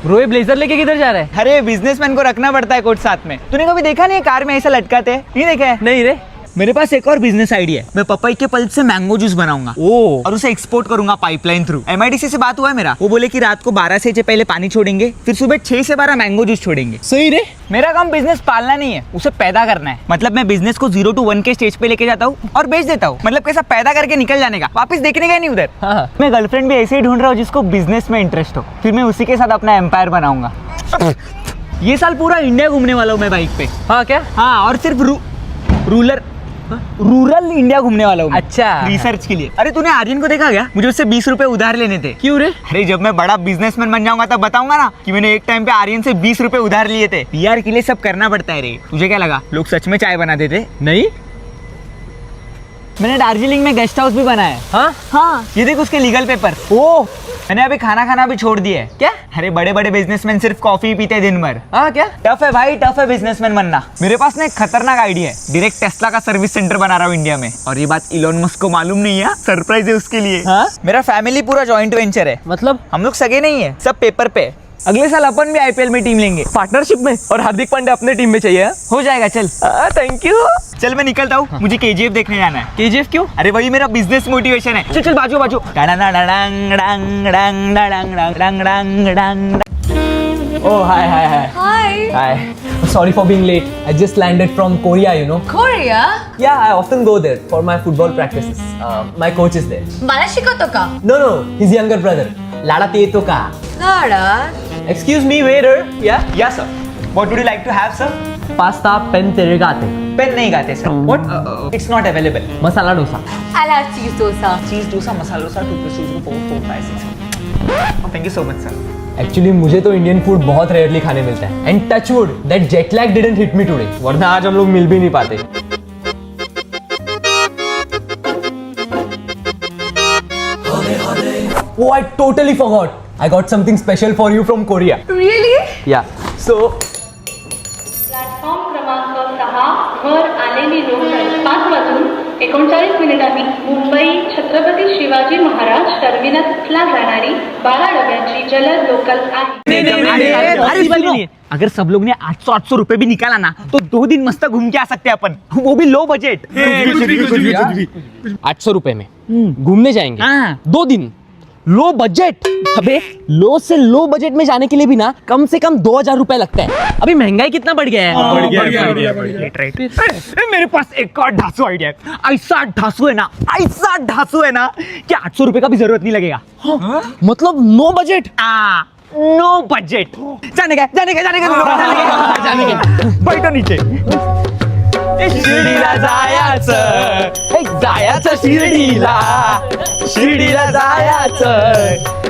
Bro ये blazer लेके किधर जा रहा है? अरे बिजनेसमैन को रखना पड़ता है कोट साथ में। तूने कभी देखा नहीं कार में ऐसा लटकाते हैं? नहीं देखा है? नहीं रे। मेरे पास एक और बिजनेस आइडिया है। मैं पपाई के पल्प से मैंगो जूस बनाऊंगा और उसे एक्सपोर्ट करूंगा पाइपलाइन थ्रू। MIDC से बात हुआ है मेरा। वो बोले कि रात को 12 से पहले पानी छोड़ेंगे, फिर सुबह 6 से 12 मैंगो जूस छोड़ेंगे। सही रे। मेरा काम बिजनेस पालना नहीं है, उसे पैदा करना है। मतलब मैं बिजनेस को 0 to 1 के स्टेज पे लेके जाता हूँ और बेच देता हूँ। मतलब कैसा पैदा करके निकल जाने का, वापस देखने का नहीं उधर। हाँ। मैं गर्लफ्रेंड भी ऐसे ही ढूंढ रहा हूँ जिसको बिजनेस में इंटरेस्ट हो, फिर मैं उसी के साथ अपना एम्पायर बनाऊंगा। ये साल पूरा इंडिया घूमने वाला हूँ मैं बाइक पे। हाँ क्या? हाँ, और सिर्फ रूरल इंडिया घूमने वाला हूँ। अच्छा। रिसर्च के लिए। अरे तूने आर्यन को देखा क्या? मुझे उससे 20 रुपए उधार लेने थे। क्यों रे? अरे जब मैं बड़ा बिजनेसमैन बन जाऊंगा तब बताऊंगा ना कि मैंने एक टाइम पे आर्यन से 20 रुपए उधार लिए थे। PR के लिए सब करना पड़ता है रे। तुझे क्या लगा लोग सच में चाय बनाते थे? नहीं। मैंने दार्जिलिंग में गेस्ट हाउस भी बनाया है। हाँ, ये देख उसके लीगल पेपर। ओ मैंने अभी खाना खाना भी छोड़ दिया है। क्या? अरे बड़े बड़े बिजनेसमैन सिर्फ कॉफी पीते हैं दिन भर। हाँ क्या? टफ है भाई, टफ है बिजनेसमैन बनना। मेरे पास ना एक खतरनाक आइडिया है। डायरेक्ट टेस्ला का सर्विस सेंटर बना रहा हूँ इंडिया में। और ये बात इलोन मस्क को मालूम नहीं है, सरप्राइज है उसके लिए। हाँ? मेरा फैमिली पूरा जॉइंट वेंचर है। मतलब हम लोग सगे नहीं है, सब पेपर पे। अगले साल अपन भी IPL में टीम लेंगे। पार्टनरशिप में? और हार्दिक पांड्या अपने टीम में चाहिए? हो जाएगा, चल। Thank you. चल मैं निकलता हूँ, मुझे KGF देखने जाना है। KGF क्यों? अरे वही मेरा बिजनेस मोटिवेशन है। चल चल बाजू बाजू। Oh, hi. Hi. Hi. Sorry for being late. I just landed from Korea, you know. Korea? Yeah, I often go there for my football practices. My coach is there. मला शिकवतो का? No, his younger brother. Lada Tieto ka. LADA. Excuse me, waiter. Yeah? Yes sir. What would you like to have sir? Pasta, pen तेरे गाते. Pen नहीं खाते sir. What? It's not available. Masala dosa. I'll have cheese dosa. चीज dosa, masala dosa, 2 plus 2 4 5 6। Thank you so much sir. Actually मुझे तो Indian food बहुत rarely खाने मिलता है and touch wood that jet lag didn't hit me today, वरना आज हम लोग मिल भी नहीं पाते। Oh, I totally forgot. I got something special for you from Korea. Really? Yeah. So platform क्रमांक 6 वर आलेली लोकल 5 वाजून 39 मिनिटांनी मुंबई छत्रपती शिवाजी महाराज टर्मिनसला जाणारी 12 डब्यांची जलद लोकल आहे। अरे सुनो, अगर सब लोग ने 800 रुपए भी निकाला ना तो 2 दिन मस्त घूम के आ सकते हैं अपन, वो भी लो बजट। 800 रुपए में घूमने जाएंगे? हाँ। 2 दिन लो बजट? अबे लो से लो बजट में जाने के लिए भी ना कम से कम 2000 रुपए लगता है। अभी महंगाई कितना बढ़ गया है। मेरे पास एक और ढासू आइडिया है। ऐसा ढासू है ना कि 800 रुपए का भी जरूरत नहीं लगेगा। मतलब नो बजट? No budget. जाने का बैठो नीचे। शिर्डीला जायचं शिर्डीला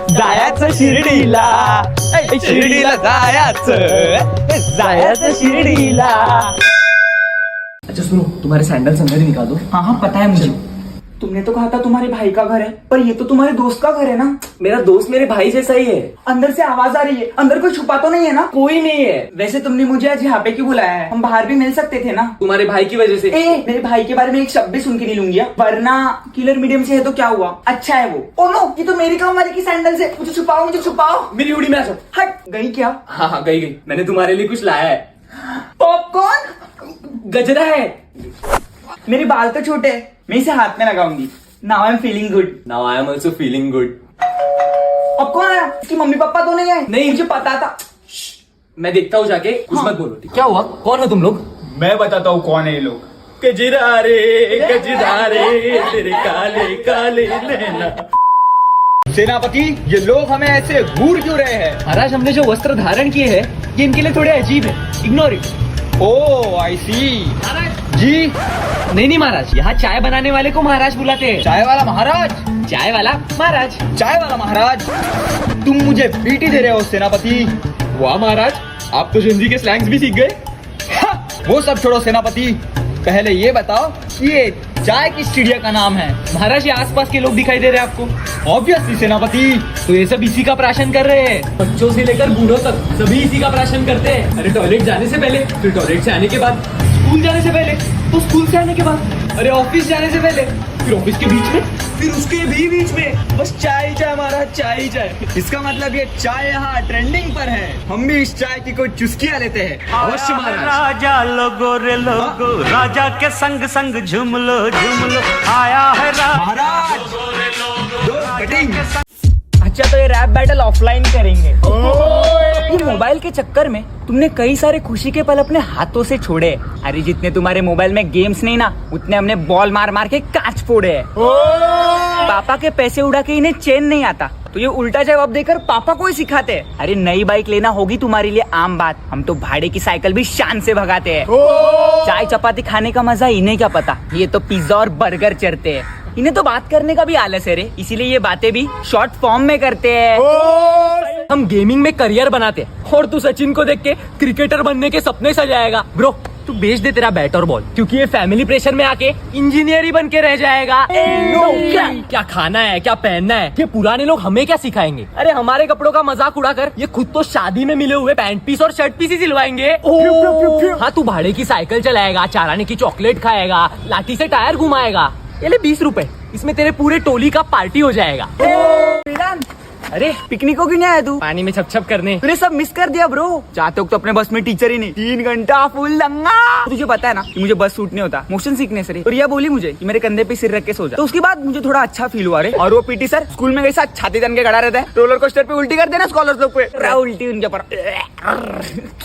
जायचं शिर्डीला। अच्छा सुनो, तुम्हारे सैंडल्स अंदर ही निकाल दो। हाँ पता है मुझे। तुमने तो कहा था तुम्हारे भाई का घर है, पर ये तो तुम्हारे दोस्त का घर है ना। मेरा दोस्त मेरे भाई जैसा ही है। अंदर से आवाज आ रही है, अंदर कोई छुपा तो नहीं है ना? कोई नहीं है। वैसे तुमने मुझे आज यहाँ पे क्यों बुलाया है? हम बाहर भी मिल सकते थे ना। तुम्हारे भाई की वजह से। मेरे भाई के बारे में एक शब्द भी सुन के नहीं लूंगी, वरना किलर मीडियम से है तो क्या हुआ? अच्छा है वो। ओ नो, ये तो मेरी काम वाली की सैंडल से। मुझे छुपाओ। मेरी उड़ी में आ जाओ। हट गई क्या? हाँ गई। मैंने तुम्हारे लिए कुछ लाया है। पॉपकॉर्न? गजरा है। मेरे बाल तो छोटे हैं, मैं इसे हाथ में लगाऊंगी। Now I am feeling good. Now I am also feeling good. अब कौन आया? इसकी मम्मी पापा तो नहीं आए? नहीं। मुझे पता था। मैं देखता हूँ जाके, कुछ मत बोलो। ठीक? क्या हुआ? कौन हो तुम लोग? मैं बताता हूँ कौन है ये लोग। गजरा रे तेरे काले काले नैना। सेनापति, ये लोग हमें ऐसे घूर क्यों रहे हैं? महाराज, हमने जो वस्त्र धारण किए हैं ये इनके लिए थोड़े अजीब है। Ignore it. ओह आई सी। जी नहीं महाराज, यहाँ चाय बनाने वाले को महाराज बुलाते हैं। चाय वाला महाराज? चाय वाला महाराज। चाय वाला महाराज? तुम मुझे पीटी दे रहे हो सेनापति। वाह महाराज, आप तो जिंदगी के स्लैंग्स भी सीख गए। वो सब छोड़ो सेनापति, पहले ये बताओ कि ये चाय किस चिड़िया का नाम है? महाराज, ये आसपास के लोग दिखाई दे रहे हैं आपको। ऑब्वियसली सेनापति। तो ये सब इसी का प्राशन कर रहे हैं। बच्चों से लेकर बूढ़ों तक सभी इसी का प्राशन करते हैं। अरे टॉयलेट जाने से पहले, फिर टॉयलेट से आने के बाद, स्कूल जाने से पहले, तो स्कूल से आने के बाद, अरे ऑफिस जाने से पहले, फिर ऑफिस के बीच में, फिर उसके भी बीच में बस चाय ही चाय महाराज, चाय ही चाय। इसका मतलब ये चाय यहाँ ट्रेंडिंग पर है। हम भी इस चाय की कोई चुस्कियाँ लेते हैं। अवश्य महाराज। राजा लोगो रे लोगो, राजा के संग संग झूम लो आया है महाराज दो कटिंग। अच्छा तो ये रैप बैटल ऑफलाइन करेंगे। ये मोबाइल के चक्कर में तुमने कई सारे खुशी के पल अपने हाथों से छोड़े। अरे जितने तुम्हारे मोबाइल में गेम्स नहीं ना, उतने हमने बॉल मार मार के कांच फोड़े हैं। पापा के पैसे उड़ा के इन्हें चैन नहीं आता, तो ये उल्टा जवाब देकर पापा को ही सिखाते हैं। अरे नई बाइक लेना होगी तुम्हारे लिए आम बात, हम तो भाड़े की साइकिल भी शान से भगाते हैं। चाय चपाती खाने का मजा इन्हें क्या पता, ये तो पिज्जा और बर्गर चढ़ते हैं। इन्हें तो बात करने का भी आलस है रे, इसीलिए ये बातें भी शॉर्ट फॉर्म में करते हैं। हम गेमिंग में करियर बनाते हैं और तू सचिन को देख के क्रिकेटर बनने के सपने सजाएगा। ब्रो तू बेच दे तेरा बैट और बॉल, क्योंकि ये फैमिली प्रेशर में आके इंजीनियर ही बन के रह जाएगा। क्या खाना है, क्या पहनना है, ये पुराने लोग हमें क्या सिखाएंगे। अरे हमारे कपड़ों का मजाक उड़ाकर ये खुद तो शादी में मिले हुए पैंट पीस और शर्ट पीस ही सिलवाएंगे। हाँ तू भाड़े की साइकिल चलाएगा, 4 आने की चॉकलेट खाएगा, लाठी से टायर घुमाएगा। ये ले 20 रुपए, इसमें तेरे पूरे टोली का पार्टी हो जाएगा। अरे पिकनिक को क्यों नहीं आया तू? पानी में छप छप करने। तूने सब मिस कर दिया ब्रो। जाते वक्त तो अपने बस में टीचर ही नहीं, 3 घंटा फुल दंगा। तुझे पता है ना कि मुझे बस सूट नहीं होता मोशन सीखने से। और रिया बोली मुझे कि मेरे कंधे पे सिर रख के सो जा, तो उसके बाद मुझे थोड़ा अच्छा फील हुआ रे। और वो पीटी सर स्कूल में कैसा छाती तन के खड़ा रहता है, रोलर कोस्टर पे उल्टी कर देना स्कॉलर्स लोग पे, उल्टी उनके ऊपर।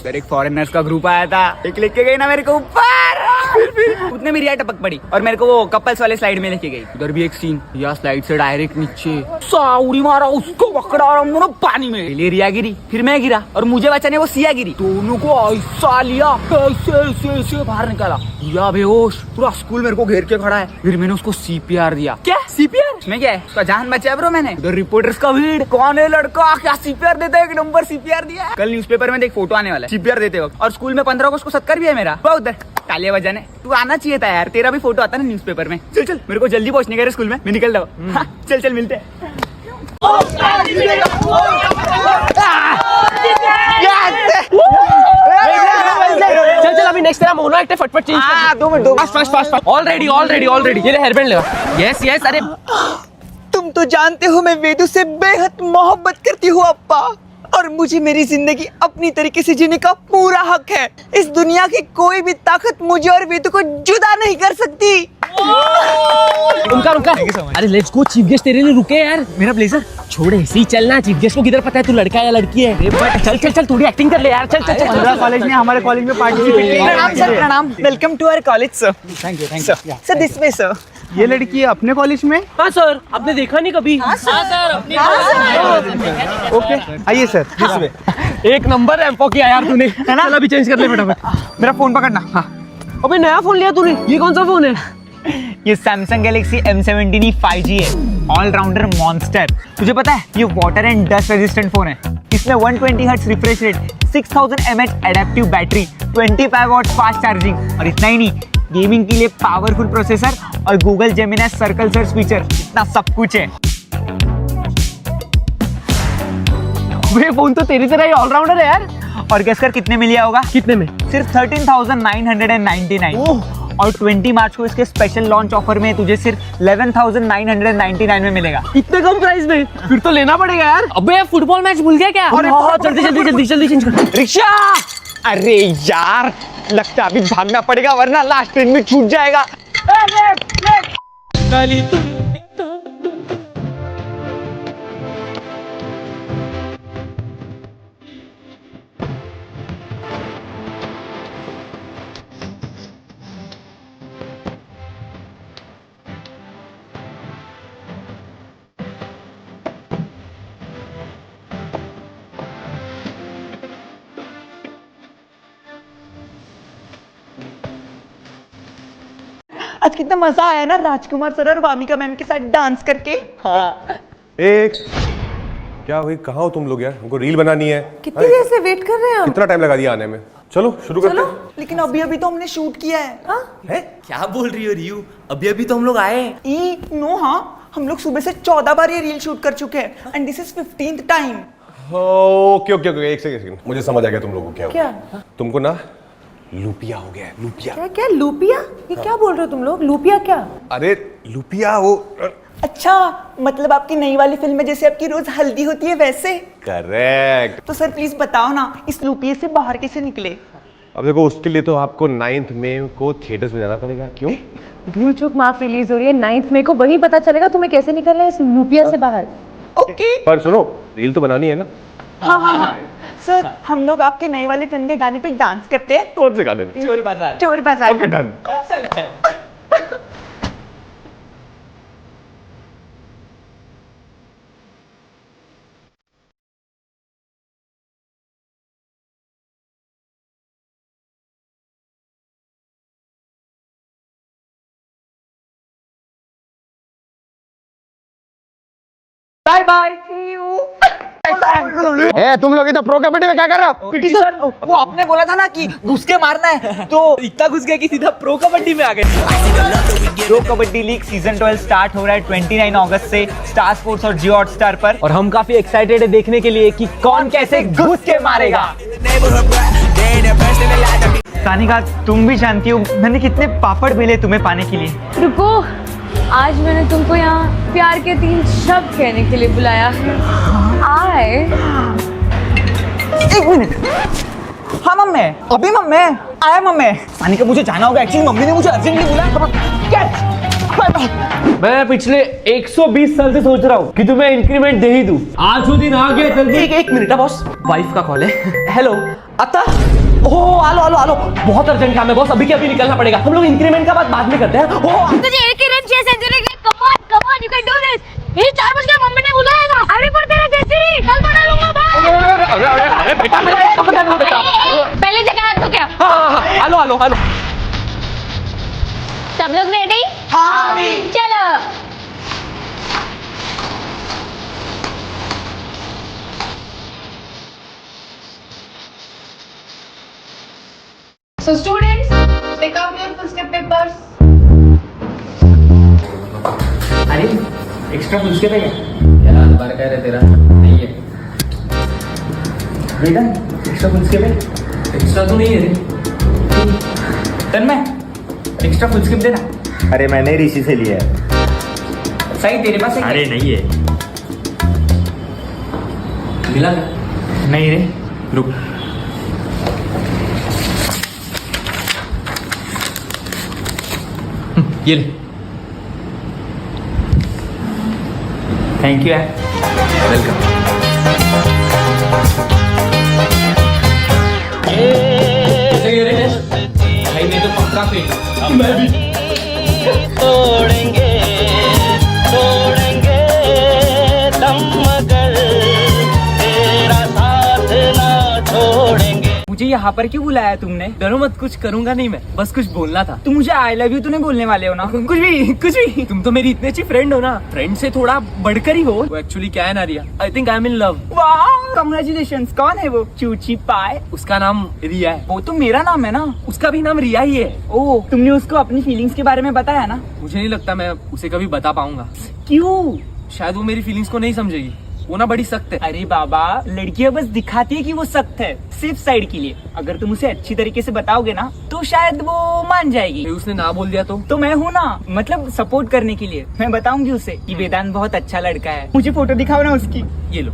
एक फॉरेनर्स का ग्रुप आया था, एक लेके गई ना मेरे को ऊपर, उतने में रिया टपक पड़ी और मेरे को वो कपल्स वाले स्लाइड में लेके गई। उधर भी एक सीन, या स्लाइड से डायरेक्ट नीचे साउरी मारा, उसको पकड़ा और पानी में रिया गिरी, फिर मैं गिरा और मुझे बचाने वो सिया गिरी। दोनों को ऐसा लिया, ऐसे बाहर निकाला, या बेहोश। पूरा स्कूल मेरे को घेर के खड़ा है। फिर मैंने उसको CPR दिया। क्या CPR? इसमें क्या है, उसका जान बचा ब्रो मैंने। उधर रिपोर्टर्स का भीड़, कौन है लड़का, क्या CPR देता है, 1 नंबर CPR दिया है। कल न्यूज़पेपर में देख फोटो आने वाला है CPR देते वक्त। और स्कूल में 15 अगस्त को सत्कार भी है मेरा। उधर तालियां बजाने तू आना चाहिए था यार, तेरा भी फोटो आता ना न्यूज़पेपर में। चल चल मेरे को जल्दी पहुंचने का है स्कूल में, मैं निकल रहा हूँ। चल चल मिलते हैं। चल चल अभी नेक्स्ट तेरा मोनो एक्ट फटफट चेंज कर। 2 मिनट फास्ट ऑलरेडी ये हेयर बैंड लगा। यस अरे तुम तो जानते हो मैं वेदू से बेहद मोहब्बत करती हूँ अप्पा, और मुझे मेरी जिंदगी अपनी तरीके से जीने का पूरा हक है। इस दुनिया की कोई भी ताकत मुझे और वेदू को जुदा नहीं कर सकती। रुका अरे लेट्स गो, चीफ गेस्ट तेरे लिए रुके यार। मेरा ब्लेजर छोड़ ऐसे ही चलना, चीफ गेस्ट को किधर पता है तू लड़का है या लड़की है। चल थोड़ी एक्टिंग कर ले यार। चल 15 कॉलेज में हमारे कॉलेज में पार्टिसिपेट। प्रणाम सर, प्रणाम। Welcome to our college sir. Thank you sir. This way sir. ये लड़की अपने कॉलेज में? हाँ सर, आपने देखा नहीं कभी? हाँ सर ओके आइए सर, दिस वे। एक नंबर एम्पो किया यार तूने, है ना? अभी चेंज कर ले फटाफट। मेरा फोन पकड़ना। हाँ अबे नया फोन लिया तूने, ये कौन सा फोन है? ये सैमसंग गैलेक्सी M17 5G है, ऑलराउंडर मॉन्स्टर। तुझे पता है ये water and dust resistant phone है। इसमें 120 hertz refresh rate, 6000 mAh adaptive battery, 25 watt fast charging, और इतना ही नहीं, गेमिंग के लिए पावरफुल प्रोसेसर और Google Gemini circle search feature, इतना सब कुछ है। ये फोन तो तेरी तरह ही ऑलराउंडर है यार। और गेस कर कितने में लिया होगा? कितने में? सिर्फ 13,999। और 20 मार्च को इसके स्पेशल लॉन्च ऑफर में तुझे सिर्फ 11,999 में मिलेगा। इतने कम प्राइस में? फिर तो लेना पड़ेगा यार। अबे फुटबॉल मैच भूल गया क्या? जल्दी चेंज कर। रिक्शा! अरे यार लगता अभी भागना पड़ेगा वरना लास्ट ट्रेन में छूट जाएगा। आज कितना मजा आया ना राजकुमार सर और वामिका मैम के साथ डांस करके। हाँ एक क्या हुई, कहाँ हो तुम लोग यार? हमको रील बनानी है। कितनी देर से वेट कर रहे हैं हम? कितना टाइम लगा दिया आने में? चलो शुरू करते हैं। लेकिन अभी अभी तो हमने शूट किया है। है? क्या बोल रही हो रियू, अभी अभी तो हम लोग आए। नो हाँ, हम लोग सुबह से 14 बार ये रील शूट कर चुके हैं and this is 15th time. Okay okay okay, एक सेकंड मुझे समझ आ गया तुम लोगों को क्या हुआ। तुमको ना लुपिया हो गया है, लुपिया। क्या क्या लूपिया? ये क्या बोल रहे हो तुम लोग? लूपिया क्या? अरे लुपिया वो। अच्छा, मतलब आपकी नई वाली फिल्म में जैसे आपकी रोज हल्दी होती है वैसे? करेक्ट। तो सर प्लीज बताओ ना, इस लूपिये से बाहर कैसे निकले? अब देखो, उसके लिए तो आपको 9 मई को थिएटर्स में जाना पड़ेगा। क्यों? भूल चूक माफ रिलीज हो रही है 9 मई को, वही पता चलेगा तुम्हें कैसे निकलना है इस लूपिया से बाहर। ओके। पर सुनो, रील तो बनानी है ना। हाँ हाँ हाँ सर, हम लोग आपके नए वाले फिल्म के गाने पे डांस करते हैं। कौन से गाने? चोर बाजार। चोर बाजार। Okay, done. Bye bye, see you. तुम लोग इधर प्रो कबड्डी में क्या कर रहे हो? पीटी सर, वो आपने बोला था ना कि घुस के मारना है, तो इतना घुस गया कि सीधा प्रो कबड्डी में आ गए। Pro kabaddi league season 12 start हो रहा है 29 अगस्त से स्टार स्पोर्ट्स और जियो हॉटस्टार पर। और हम काफी एक्साइटेड है देखने के लिए कि कौन कैसे घुस के मारेगा। सानिका, तुम भी जानती हो मैंने कितने पापड़ बेले तुम्हें पाने के लिए। रुको, आज मैंने तुमको यहाँ प्यार के 3 शब्द कहने के लिए बुलाया है। आए। एक मिनट। हाँ मम्मी, अभी मम्मी आया मम्मी। सानिका, मुझे जाना होगा, एक्चुअली मम्मी ने मुझे अर्जेंटली बुलाया। मैं पिछले 120 साल से सोच रहा हूँ कि तुम्हें इंक्रीमेंट दे ही दूं। आज वो दिन आ गया। जल्दी एक मिनट बॉस, वाइफ का कॉल है। हेलो अत्ता। ओह आलो आलो आलो, बहुत अर्जेंट काम है बॉस, अभी के अभी निकलना पड़ेगा। हम लोग इंक्रीमेंट का बात बाद में करते हैं। ओह तुझे एक ही रन चाहिए सेंचुरी के। Come on you can do this. ये 4 बजे मम्मी ने बुलाएगा। अरे पर तेरा जैसी कल बना लूंगा भाई। अरे बेटा पहले जगह हाथ धो क्या? हाँ, आलो आलो आलो। सब लोग रेडी? हाँ चलो। So students, take out your full step papers. अरे एक्स्ट्रा फुल स्केप है क्या? यार दोबारा कह रहे तेरा नहीं है बेटा, एक्स्ट्रा फुल स्केप है? एक्स्ट्रा तो नहीं है रे। तन्मय, एक्स्ट्रा फुल स्केप देना। अरे मैंने ऋषि से लिया है। सही, तेरे पास है? अरे नहीं है। मिला क्या? नहीं रे, रुक। ये ले। थैंक यू यार। वेलकम। भाई मैं तो पक्का फेल। मैं भी। तोड़ेंगे तोड़ेंगे दम मगर तेरा साथ ना छोड़ेंगे। मुझे यहाँ पर क्यों बुलाया तुमने? डरो मत, कुछ करूंगा नहीं मैं, बस कुछ बोलना था। तुम मुझे आई लव यू तो नहीं बोलने वाले हो ना? कुछ भी। तुम तो मेरी इतनी अच्छी फ्रेंड हो ना, फ्रेंड से थोड़ा बढ़कर ही हो। वो एक्चुअली क्या है ना Riya, I think I am in love. वाह, कांग्रेचुलेशंस। कौन है वो? चूची पाए। उसका नाम रिया है। वो तो मेरा नाम है ना। उसका भी नाम रिया ही है। ओह, तुमने उसको अपनी फीलिंग्स के बारे में बताया ना? मुझे नहीं लगता मैं उसे कभी बता पाऊंगा। क्यों? शायद वो मेरी फीलिंग्स को नहीं समझेगी, वो ना बड़ी सख्त है। अरे बाबा, लड़कियां बस दिखाती है कि वो सख्त है, सिर्फ साइड के लिए। अगर तुम उसे अच्छी तरीके से बताओगे ना तो शायद वो मान जाएगी। फिर उसने ना बोल दिया तो मैं हूँ ना, मतलब सपोर्ट करने के लिए। मैं बताऊंगी उसे कि वेदांत बहुत अच्छा लड़का है। मुझे फोटो दिखाओ ना उसकी। ये लो।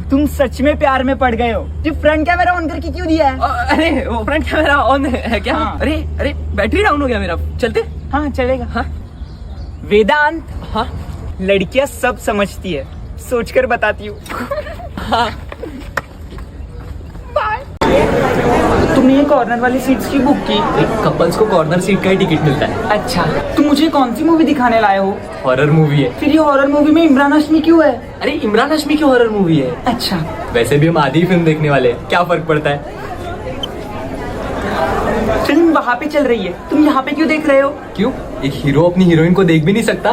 तुम सच में प्यार में पड़ गए हो। जो फ्रंट कैमरा ऑन करके क्यों दिया है? अरे वो फ्रंट कैमरा ऑन है क्या? हाँ। अरे बैटरी डाउन हो गया मेरा। चलते? हाँ चलेगा। हाँ वेदांत, हाँ लड़कियां सब समझती है, सोचकर बताती हूँ। हाँ। तुमने ये कॉर्नर वाली सीट्स की बुक की? कपल्स को कॉर्नर सीट का ही टिकट मिलता है। अच्छा, तुम मुझे कौन सी मूवी दिखाने लाए हो? हॉरर मूवी है। फिर ये हॉरर मूवी में इमरान हाशमी क्यों है? अरे इमरान हाशमी की हॉरर मूवी है। अच्छा, वैसे भी हम आधी फिल्म देखने वाले हैं, क्या फर्क पड़ता है। फिल्म वहाँ पे चल रही है, तुम यहाँ पे क्यों देख रहे हो? क्यों? एक हीरो अपनी हीरोइन को देख भी नहीं सकता?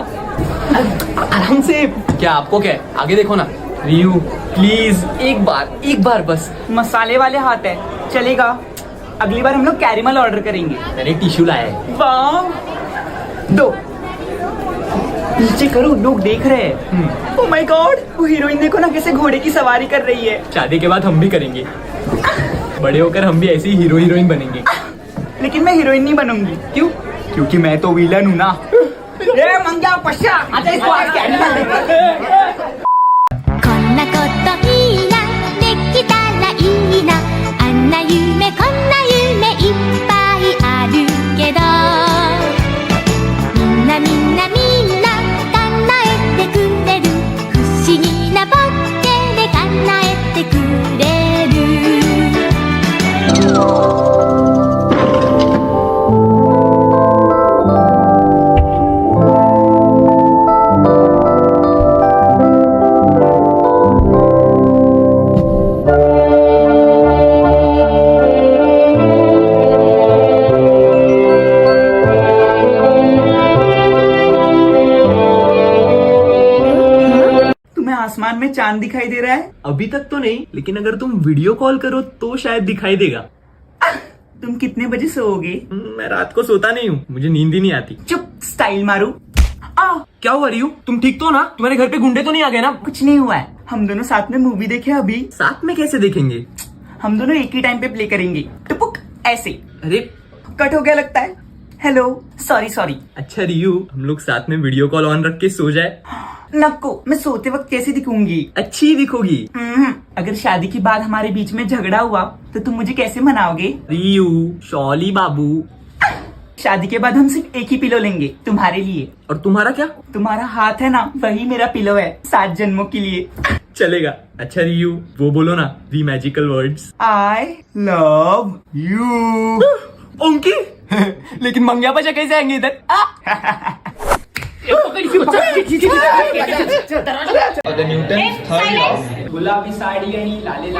आराम से। क्या आपको क्या है? आगे देखो ना। रियू प्लीज, एक बार बस। मसाले वाले हाथ है, चलेगा। अगली बार हम लोग कैरिमल ऑर्डर करेंगे। मैंने टिश्यू लाया है। वाह, दो। नीचे करो, लोग देख रहे हैं। ओह माय गॉड, वो हीरोइन देखो ना कैसे घोड़े की सवारी कर रही है। शादी के बाद हम भी करेंगे। बड़े होकर हम भी ऐसी हीरो हीरोइन बनेंगे। लेकिन मैं हीरोइन नहीं बनूंगी। क्यों? क्योंकि मैं तो विलन हूँ ना। ये मंग्या पश्चा, अच्छा इसको आज क्या निकाल देंगे? こんなこといいなできたらいいなあんな夢こんな夢いっぱいあるけどみんなみんなみんな叶えてくれる不思議なボッケで叶えてくれる तुम्हें आसमान में चांद दिखाई दे रहा है? अभी तक तो नहीं, लेकिन अगर तुम वीडियो कॉल करो तो शायद दिखाई देगा। तुम कितने बजे सोओगे? मैं रात को सोता नहीं हूँ, मुझे नींद ही नहीं आती। चुप, स्टाइल मारू। क्या हुआ रियू, तुम ठीक तो ना? तुम्हारे घर पे गुंडे तो नहीं आ गए ना? कुछ नहीं हुआ है। हम दोनों साथ में मूवी देखे अभी। साथ में कैसे देखेंगे? हम दोनों एक ही टाइम पे प्ले करेंगे। टुपुक ऐसे। अरे कट हो गया लगता है। Hello, sorry sorry. अच्छा रियू, हम लोग साथ में वीडियो कॉल ऑन रख के सो जाए। नको, मैं सोते वक्त कैसे दिखूंगी? अच्छी दिखोगी। अगर शादी के बाद हमारे बीच में झगड़ा हुआ तो तुम मुझे कैसे मनाओगे? रियू, शॉली बाबू। शादी के बाद हम सिर्फ एक ही पिलो लेंगे तुम्हारे लिए। और तुम्हारा क्या? तुम्हारा हाथ है ना, वही मेरा पिलो है 7 जन्मों के लिए। चलेगा। अच्छा रियू, वो बोलो ना 3 magical words. I love you. ओंकी। लेकिन मंग्या बचा कैसे आएंगे इधर? गुलाबी साडी आणि लाले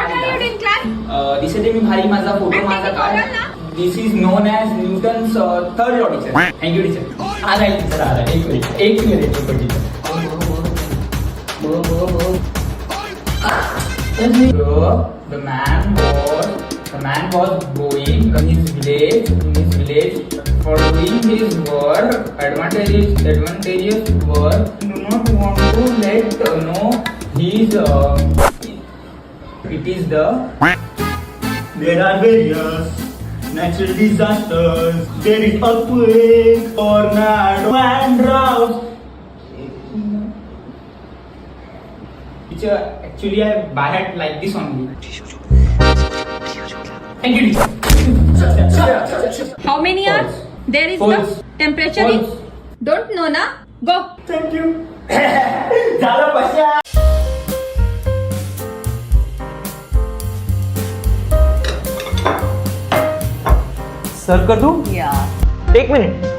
दिसते मी भारी माझा फोटो माझा काढ. This is known as Newton's third law teacher. Thank you teacher. All right teacher, all right. एक minute teacher. The man was going from his village following his work. Advantages were do not want to let know his it is the there are various natural disasters. There is earthquake, tornado, and drought. Which actually I by heart like this only. Thank you, teacher. How many hours? There is False. the temperature is? False. Don't know na? Go. Thank you. झालं पश्या. सर्व कर दूं? एक minute.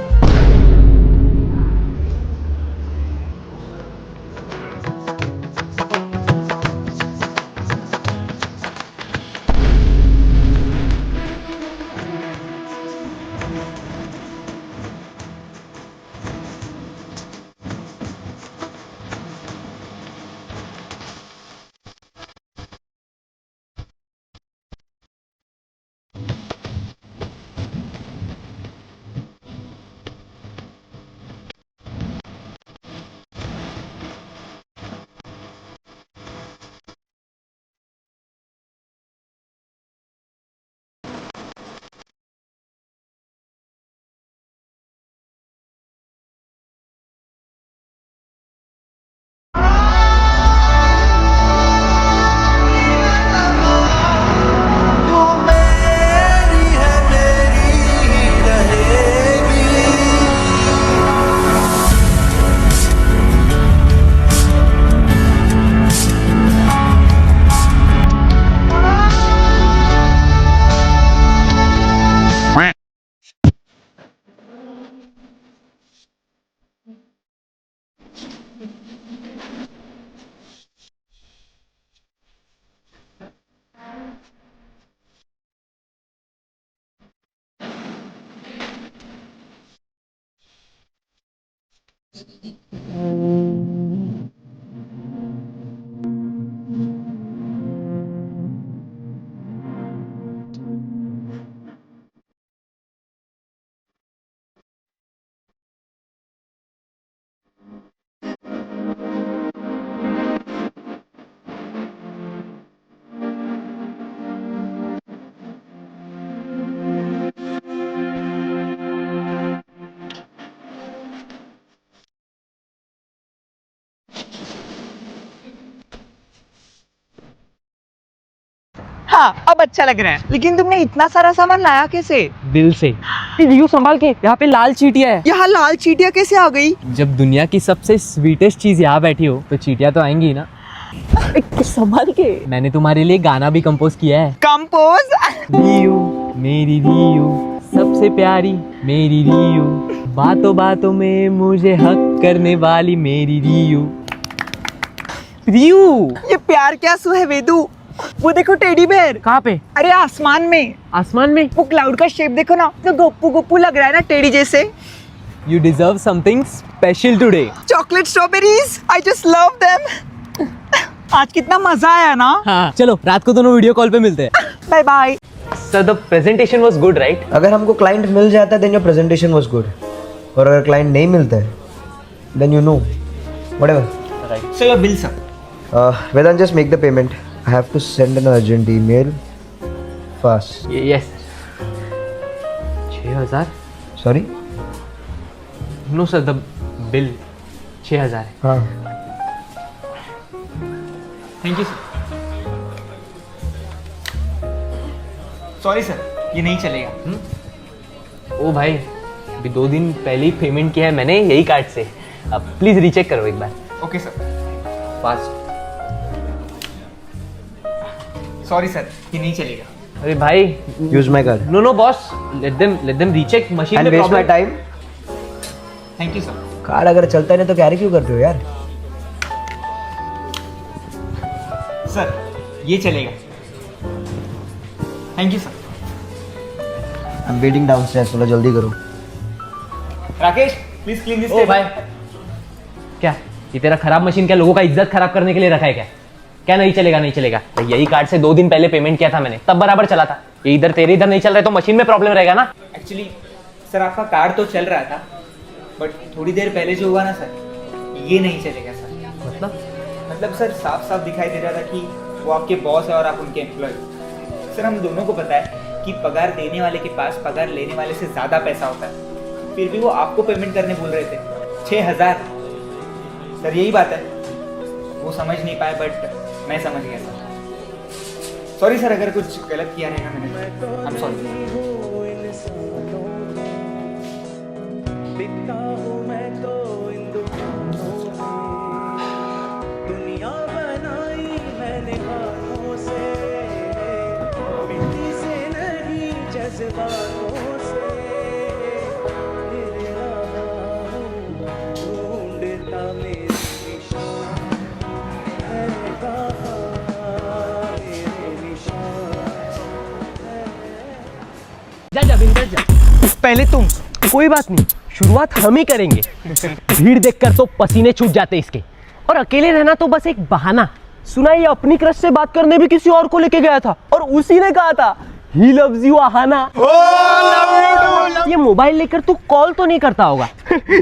हाँ अब अच्छा लग रहा है। लेकिन तुमने इतना सारा सामान लाया कैसे? दिल से। रियो संभाल के, यहाँ पे लाल चींटियां है। यहाँ लाल चींटियां कैसे आ गई? जब दुनिया की सबसे स्वीटेस्ट चीज यहाँ बैठी हो तो चींटियां तो आएंगी ही ना। संभाल के। मैंने तुम्हारे लिए गाना भी कंपोज किया है। कंपोज? रियो मेरी रियो सबसे प्यारी मेरी रियो, बातों बातों में मुझे हक करने वाली मेरी रियो। रियो ये प्यार क्या सू है वेदू? वो देखो टेडी बेयर। कहाँ पे? अरे आसमान में। आसमान में? वो क्लाउड का शेप देखो ना, तो गप्पू गप्पू लग रहा है ना टेडी जैसे। You deserve something special today. Chocolate strawberries, I just love them. आज कितना मजा आया ना। हाँ चलो रात को दोनों वीडियो कॉल पे मिलते हैं। Bye bye. Sir, the presentation was good, right? अगर हमको क्लाइंट मिल जाता है then your presentation was good, और अगर क्लाइंट नहीं मिलता है then you know whatever. So your bill sir. Vedant just make the payment, I have to send an urgent email fast. Yes. 6,000? Sorry? No, sir, the bill 6,000 है. हाँ thank you sir. Sorry sir, ये नहीं चलेगा। ओ भाई, अभी 2 दिन पहले ही payment किया है मैंने यही कार्ड से. अब प्लीज रीचेक करो एक बार. Okay sir. Fast. Sorry sir, ये नहीं चलेगा। अरे भाई, use my card no no boss, let them recheck. Machine and में waste my problem. Time. Thank you sir. Card अगर चलता नहीं तो कैरी क्यों करते हो यार? सर ये चलेगा। Thank you sir. I am waiting downstairs, थोड़ा जल्दी करो। Rakesh please clean this oh table. भाई, क्या ये तेरा खराब मशीन क्या लोगों का इज्जत खराब करने के लिए रखा है क्या? क्या नहीं चलेगा नहीं चलेगा? भाई यही कार्ड से 2 दिन पहले पेमेंट किया था मैंने, तब बराबर चला था. ये इधर तेरे इधर नहीं चल रहा है तो मशीन में प्रॉब्लम रहेगा ना. एक्चुअली सर आपका कार्ड तो चल रहा था, बट थोड़ी देर पहले जो हुआ ना सर, ये नहीं चलेगा सर। मतलब सर साफ साफ दिखाई दे रहा था कि वो आपके बॉस है और आप उनके एम्प्लॉय। सर हम दोनों को पता है कि पगार देने वाले के पास पगार लेने वाले से ज़्यादा पैसा होता है, फिर भी वो आपको पेमेंट करने बोल रहे थे 6,000। सर यही बात है, वो समझ नहीं पाए बट मैं समझ गया सर। सॉरी सर अगर कुछ गलत किया रहेगा मैंने, आई एम सॉरी। जा बिंदर जा. पहले तुम। कोई बात नहीं, शुरुआत हम ही करेंगे. भीड़ देखकर तो पसीने छूट जाते इसके, और अकेले रहना तो बस एक बहाना. सुना ये अपनी क्रश से बात करने भी किसी और को लेके गया था और उसी ने कहा था ही लव्स यू आहाना. ये मोबाइल लेकर तू कॉल तो नहीं करता होगा.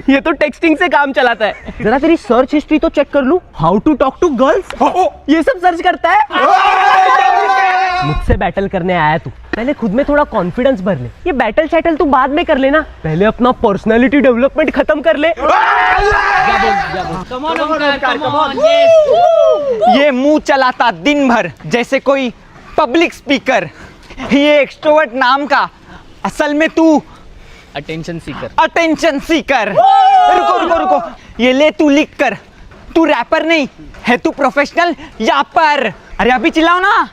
ये तो टेक्सटिंग से काम चलाता है. जरा तेरी सर्च हिस्ट्री तो चेक कर लूं. How to talk to girls, ये सब सर्च करता है. मुझसे बैटल करने आया तू, पहले खुद में थोड़ा कॉन्फिडेंस भर ले. ये बैटल शैटल तू बाद में कर लेना, पहले अपना पर्सनालिटी डेवलपमेंट खत्म कर ले. ये मुंह चलाता दिन भर जैसे कोई पब्लिक स्पीकर. ये एक्सट्रोवर्ट नाम का, असल में तू अटेंशन सीकर. Attention seeker. रुको रुको रुको, ये ले तू लिख कर. तू रैपर नहीं है, तू प्रोफेशनल यापर. अरे अभी चिल्लाओ ना.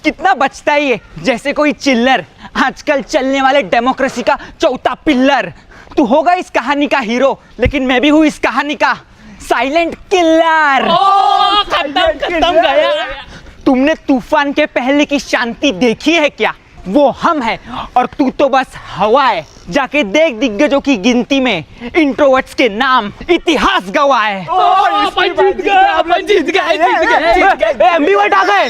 कितना बचता है ये, जैसे कोई चिल्लर. आजकल चलने वाले डेमोक्रेसी का चौथा पिल्लर. तू होगा इस कहानी का हीरो, लेकिन मैं भी हूँ इस कहानी का साइलेंट किलर. खत्म गया. तुमने तूफान के पहले की शांति देखी है क्या? वो हम है और तू तो बस हवा है. जाके देख दिग्गजों की गिनती में इंट्रोवर्ट्स के नाम इतिहास गवाए. जीत गए. एम्बीवर्ट आ गए.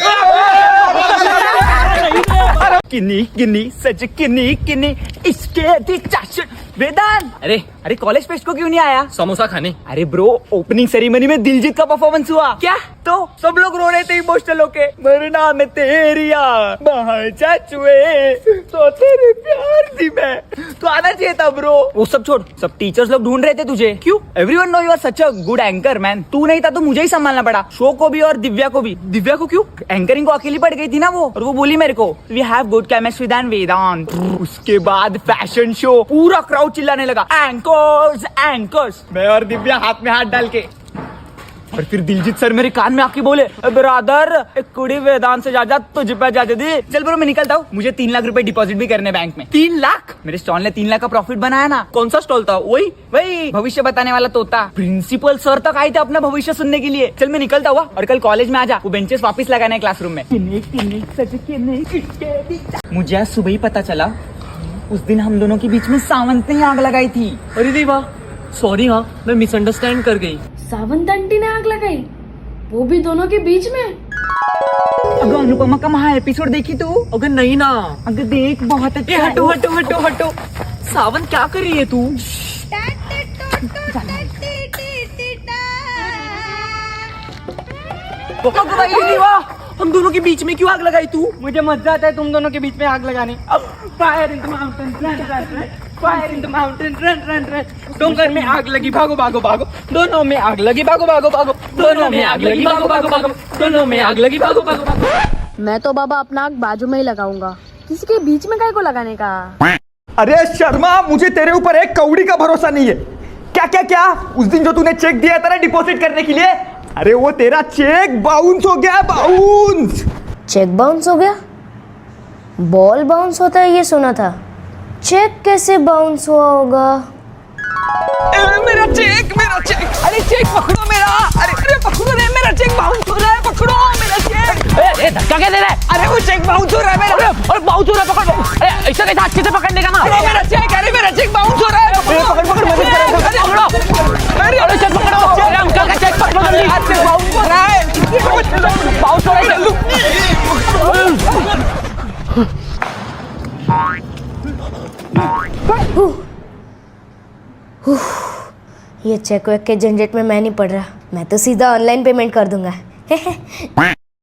किन्नी किन्नी सच किन्नी किन्नी इसके चाशन वेदांत अरे अरे कॉलेज फेस्ट को क्यों नहीं आया? समोसा खाने। अरे ब्रो, ओपनिंग सेरेमनी में दिलजीत का परफॉर्मेंस हुआ। क्या? तो सब लोग रो रहे थे इमोशनल होके, मरना में तेरिया बाहर चचुए तो तेरे प्यार दी मैं। तो आना चाहिए था ब्रो। वो सब छोड़, सब टीचर्स लोग ढूंढ रहे थे तुझे। क्यों? Everyone know you are such a good anchor man. तू नहीं था तो मुझे ही संभालना पड़ा, शो को भी और दिव्या को भी। दिव्या को क्यों? एंकरिंग को अकेली पड़ गई थी ना वो, और वो बोली मेरे को we have good chemistry then Vedant. उसके बाद फैशन शो, पूरा क्राउड चिल्लाने लगा एंकर्स एंकर्स। मैं और दिव्या हाथ में हाथ डाल के, और फिर दिलजीत सर मेरे कान में आके बोले ब्रदर एक कुड़ी वेदांत से जा तुझ पे जा दे। चल ब्रो मैं निकलता हूँ, मुझे 3 लाख रुपए डिपॉजिट भी करने बैंक में। 3 लाख? मेरे स्टॉल ने 3 लाख का प्रॉफिट बनाया ना। कौन सा स्टॉल था? वही भविष्य बताने वाला तोता। प्रिंसिपल सर तक आए थे अपना भविष्य सुनने के लिए। चल मैं निकलता हुआ, और कल कॉलेज में आ जा, वो बेंचेस वापस लगाने क्लासरूम में। मुझे आज सुबह ही पता चला, उस दिन हम दोनों के बीच में सावंत ने आग लगाई थी। अरे देवा, सॉरी हाँ, मैं मिसअंडरस्टैंड कर गई। सावंत आंटी ने आग लगाई, वो भी दोनों के बीच में। अगर अनुपमा का महा एपिसोड देखी तू? अगर नहीं ना। अगर देख, बहुत अच्छा। हटो हटो हटो हटो। सावन क्या कर रही है तू? हम दोनों के बीच में क्यों आग लगाई तू? मुझे मजा आता है तुम दोनों के बीच में आग लगाने। Fire in the mountain run run run, fire in the mountain run run run. डोंगर में आग लगी, भागो भागो भागो, दोनों में आग लगी, भागो भागो भागो, दोनों में आग लगी, भागो भागो भागो, दोनों में आग लगी, भागो भागो भागो। मैं तो बाबा अपना आग बाजू में ही लगाऊंगा, किसी के बीच में काय को लगाने का। अरे शर्मा, मुझे तेरे ऊपर एक कौड़ी का भरोसा नहीं है। क्या क्या क्या? उस दिन जो तूने चेक दिया था ना डिपॉजिट करने के लिए, अरे वो तेरा चेक बाउंस हो गया, बाउंस। चेक बाउंस हो गया? बॉल बाउंस होता है ये सुना था, चेक कैसे बाउंस हुआ होगा? मेरा चेक, अरे चेक पकड़ो मेरा, अरे पकड़ो रे, मेरा चेक बाउंस हो रहा है, पकड़ो मेरा चेक। ए धक्का क्या दे रहा है? अरे वो चेक बाउंस हो रहा है मेरा। अरे बाउंस हो रहा है, पकड़। अरे ऐसा कैसा अच्छे से पकड़ने का ना। अरे मेरा चेक, अरे मेरा चेक बाउंस हो रहा है। पकड़ पकड़ मदद करो, पकड़ो। अरे चेक पकड़ो, अरे अंकल का चेक पकड़ो जल्दी। चेक बाउंस हो रहा है, बाउंस हो रहा है, ये चेक वेक के झंझट में मैं नहीं पड़ रहा, मैं तो सीधा ऑनलाइन पेमेंट कर दूंगा।